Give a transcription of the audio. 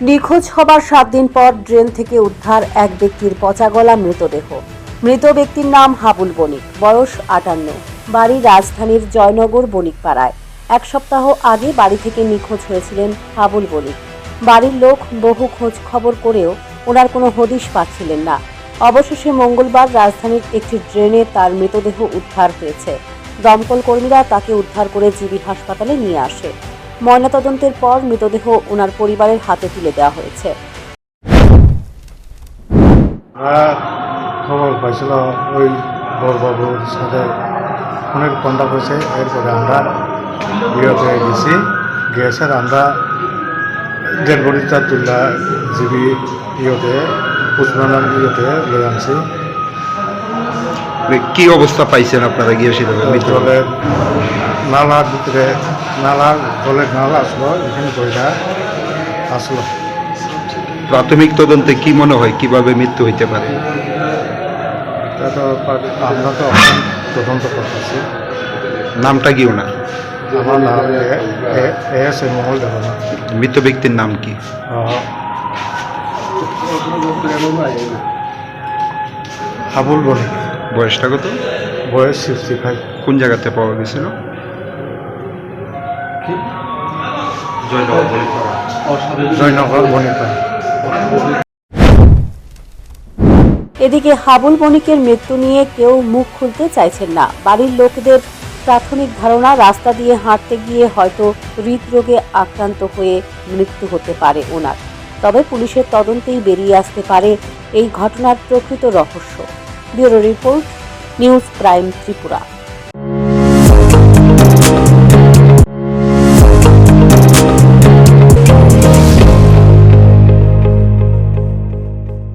নিখোঁজ হবার 7 দিন পর ড্রেন থেকে উদ্ধার এক ব্যক্তির পচা গলা মৃতদেহ। মৃত ব্যক্তির নাম হাবুল বণিক, বয়স 58, বাড়ি রাজধানীর জয়নগর বণিকপাড়ায়। এক সপ্তাহ আগে বাড়ি থেকে নিখোঁজ হয়েছিলেন হাবুল বণিক। বাড়ির লোক বহু খোঁজ খবর করেও ওনার কোনো হদিশ পাচ্ছিলেন না। অবশেষে মঙ্গলবার রাজধানীর একটি ড্রেনে তার মৃতদেহ উদ্ধার হয়েছে। দমকল কর্মীরা তাকে উদ্ধার করে জিবি হাসপাতালে নিয়ে আসে। ময়নাতদন্তের পর মৃতদেহ ওনার পরিবারের হাতে তুলে দেওয়া হয়েছে। খবর পাইছিল ওই বড়বাবুর সাথে অনেক কন্ট্যাক্ট হয়েছে। এরপরে আমরা ইয়েতে গেছে আমরা ডেড বডিটা তুলা জিবি ইয়েতে পুষ্পানার ইয়েতে লয়ে আনছি। কি অবস্থা পাইছেন আপনারা গিয়ে সেটা? জলের নালার ভিতরে জলের নালা আসলো, এখানে বইটা আসলো। প্রাথমিক তদন্তে কি মনে হয় কিভাবে মৃত্যু হইতে পারে? এটা তো আমরা তো এখন তদন্ত করতেছি। নামটা কি ওনার? আমার নাম এস এ মহল দেবনা। মৃত ব্যক্তির নাম কি? হাবুল বণিক। বয়সটা কত? বয়স 65। কোন জায়গাতে পাওয়া গেছিল? জয়নগর বণিকপাড়া। এদিকে হাবুল বণিকের মৃত্যু নিয়ে কেউ মুখ খুলতে চাইছেন না। বাড়ির লোকদের প্রাথমিক ধারণা, রাস্তা দিয়ে হাঁটতে গিয়ে হয়তো হৃদরোগে আক্রান্ত হয়ে মৃত্যু হতে পারে ওনার। তবে পুলিশের তদন্তেই বেরিয়ে আসতে পারে এই ঘটনার প্রকৃত রহস্য। Bureau report, news prime Tripura.